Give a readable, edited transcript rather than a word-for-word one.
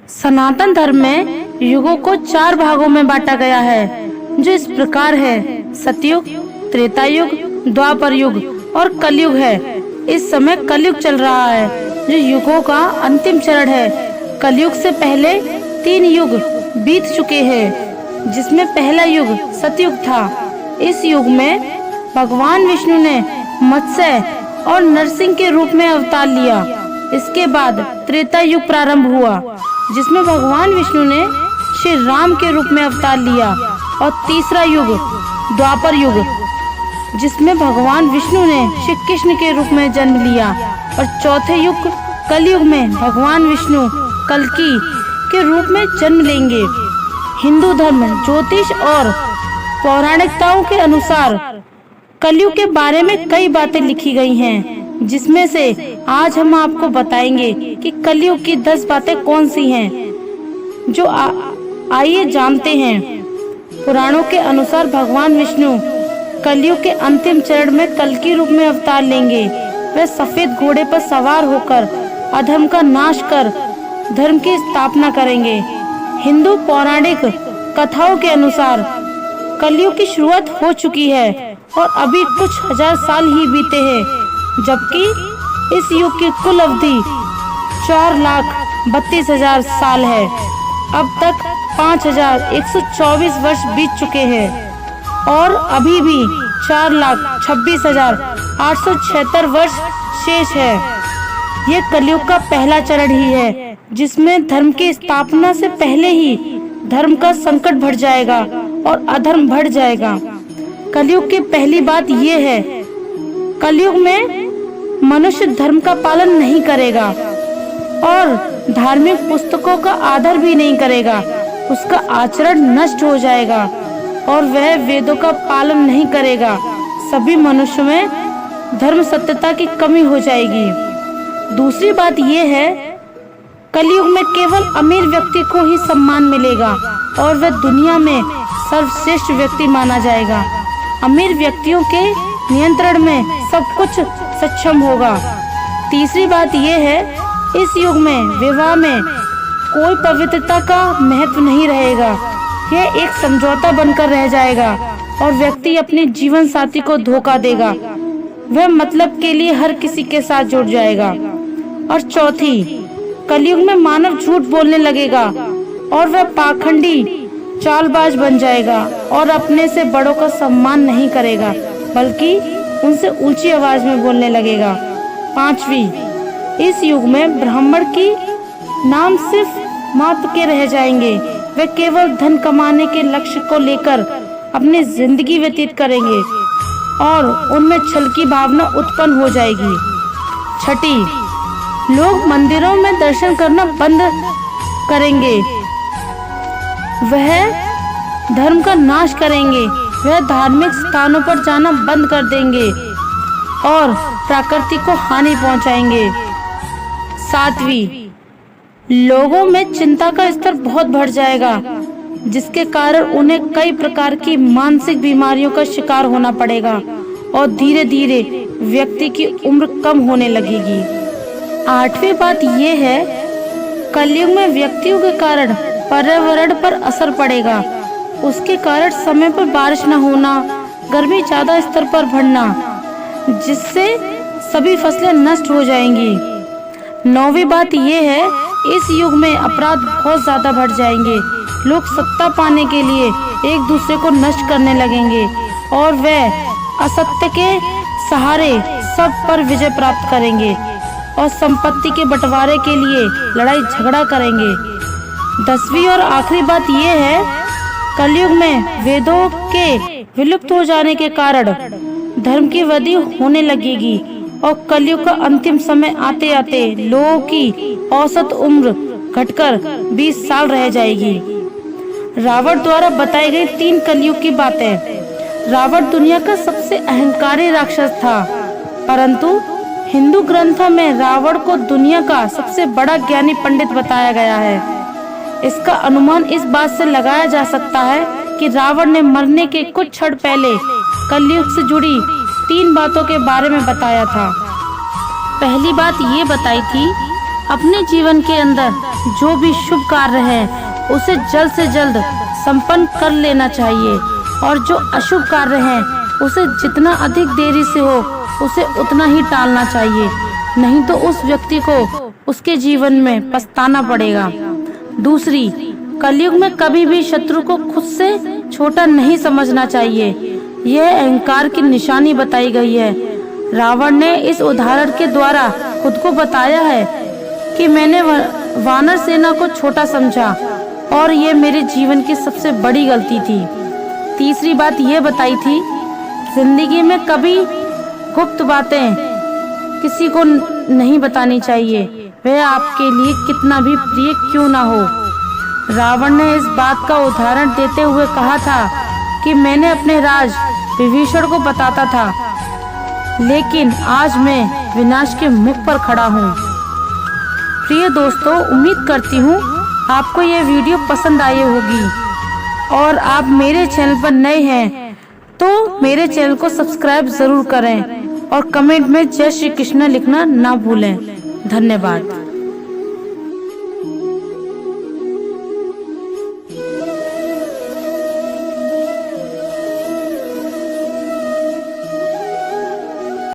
सनातन धर्म में युगों को 4 भागों में बांटा गया है, जो इस प्रकार है। सतयुग, त्रेता युग, द्वापर युग और कलयुग है। इस समय कलयुग चल रहा है, जो युगों का अंतिम चरण है। कलयुग से पहले 3 युग बीत चुके हैं, जिसमें पहला युग सतयुग था। इस युग में भगवान विष्णु ने मत्स्य और नरसिंह के रूप में अवतार लिया। इसके बाद त्रेता युग प्रारंभ हुआ, जिसमें भगवान विष्णु ने श्री राम के रूप में अवतार लिया। और तीसरा युग द्वापर युग, जिसमें भगवान विष्णु ने श्री कृष्ण के रूप में जन्म लिया। और चौथे युग कलयुग में भगवान विष्णु कल्कि के रूप में जन्म लेंगे। हिंदू धर्म, ज्योतिष और पौराणिकताओं के अनुसार कलयुग के बारे में कई बातें लिखी गई हैं, जिसमें से आज हम आपको बताएंगे कि कलयुग की 10 बातें कौन सी हैं, जो आइए जानते हैं। पुराणों के अनुसार भगवान विष्णु कलयुग के अंतिम चरण में कल्कि रूप में अवतार लेंगे। वे सफेद घोड़े पर सवार होकर अधर्म का नाश कर धर्म की स्थापना करेंगे। हिंदू पौराणिक कथाओं के अनुसार कलयुग की शुरुआत हो चुकी है और अभी कुछ हजार साल ही बीते हैं, जबकि इस युग की कुल अवधि 4,32,000 साल है। अब तक 5,124 वर्ष बीत चुके हैं और अभी भी 4,26,876 वर्ष शेष है। ये कलयुग का पहला चरण ही है, जिसमें धर्म की स्थापना से पहले ही धर्म का संकट बढ़ जाएगा और अधर्म बढ़ जाएगा। कलयुग की पहली बात ये है, कलयुग में मनुष्य धर्म का पालन नहीं करेगा और धार्मिक पुस्तकों का आदर भी नहीं करेगा। उसका आचरण नष्ट हो जाएगा और वह वेदों का पालन नहीं करेगा। सभी मनुष्यों में धर्म सत्यता की कमी हो जाएगी। दूसरी बात यह है, कलयुग में केवल अमीर व्यक्ति को ही सम्मान मिलेगा और वह दुनिया में सर्वश्रेष्ठ व्यक्ति माना जाएगा। अमीर व्यक्तियों के नियंत्रण में सब कुछ सक्षम होगा। तीसरी बात यह है, इस युग में विवाह में कोई पवित्रता का महत्व नहीं रहेगा। यह एक समझौता बनकर रह जाएगा और व्यक्ति अपने जीवन साथी को धोखा देगा। वह मतलब के लिए हर किसी के साथ जुड़ जाएगा। और चौथी, कलयुग में मानव झूठ बोलने लगेगा और वह पाखंडी चालबाज बन जाएगा और अपने से बड़ों का सम्मान नहीं करेगा, बल्कि उनसे ऊंची आवाज में बोलने लगेगा। पांचवी, इस युग में ब्राह्मण की नाम सिर्फ मात्र के रह जाएंगे। वे केवल धन कमाने के लक्ष्य को लेकर अपनी जिंदगी व्यतीत करेंगे और उनमें छल की भावना उत्पन्न हो जाएगी। छठी, लोग मंदिरों में दर्शन करना बंद करेंगे। वह धर्म का नाश करेंगे। वह धार्मिक स्थानों पर जाना बंद कर देंगे और प्रकृति को हानि पहुंचाएंगे। सातवीं, लोगों में चिंता का स्तर बहुत बढ़ जाएगा, जिसके कारण उन्हें कई प्रकार की मानसिक बीमारियों का शिकार होना पड़ेगा और धीरे धीरे व्यक्ति की उम्र कम होने लगेगी। आठवीं बात यह है, कलयुग में व्यक्तियों के कारण पर्यावरण पर असर पड़ेगा। उसके कारण समय पर बारिश न होना, गर्मी ज्यादा स्तर पर बढ़ना, जिससे सभी फसलें नष्ट हो जाएंगी। नौवीं बात यह है, इस युग में अपराध बहुत ज्यादा बढ़ जाएंगे। लोग सत्ता पाने के लिए एक दूसरे को नष्ट करने लगेंगे और वह असत्य के सहारे सब पर विजय प्राप्त करेंगे और संपत्ति के बंटवारे के लिए लड़ाई झगड़ा करेंगे। 10वीं और आखिरी बात यह है, कलयुग में वेदों के विलुप्त हो जाने के कारण धर्म की वृद्धि होने लगेगी और कलयुग का अंतिम समय आते आते लोगों की औसत उम्र घटकर 20 साल रह जाएगी। रावण द्वारा बताई गई 3 कलयुग की बातें। रावण दुनिया का सबसे अहंकारी राक्षस था, परंतु हिंदू ग्रंथों में रावण को दुनिया का सबसे बड़ा ज्ञानी पंडित बताया गया है। इसका अनुमान इस बात से लगाया जा सकता है कि रावण ने मरने के कुछ क्षण पहले कलयुग से जुड़ी 3 बातों के बारे में बताया था। पहली बात ये बताई थी अपने जीवन के अंदर जो भी शुभ कार्य है उसे जल्द से जल्द संपन्न कर लेना चाहिए और जो अशुभ कार्य है उसे जितना अधिक देरी से हो उसे उतना ही टालना चाहिए, नहीं तो उस व्यक्ति को उसके जीवन में पछताना पड़ेगा। दूसरी, कलयुग में कभी भी शत्रु को खुद से छोटा नहीं समझना चाहिए, यह अहंकार की निशानी बताई गई है। रावण ने इस उदाहरण के द्वारा खुद को बताया है कि मैंने वानर सेना को छोटा समझा और ये मेरे जीवन की सबसे बड़ी गलती थी। तीसरी बात यह बताई थी, जिंदगी में कभी गुप्त बातें किसी को नहीं बतानी चाहिए, वह आपके लिए कितना भी प्रिय क्यों ना हो। रावण ने इस बात का उदाहरण देते हुए कहा था कि मैंने अपने राज विभीषण को बताता था, लेकिन आज मैं विनाश के मुख पर खड़ा हूँ। प्रिय दोस्तों, उम्मीद करती हूँ आपको ये वीडियो पसंद आई होगी और आप मेरे चैनल पर नए हैं तो मेरे चैनल को सब्सक्राइब जरूर करें और कमेंट में जय श्री कृष्ण लिखना ना भूलें। धन्यवाद।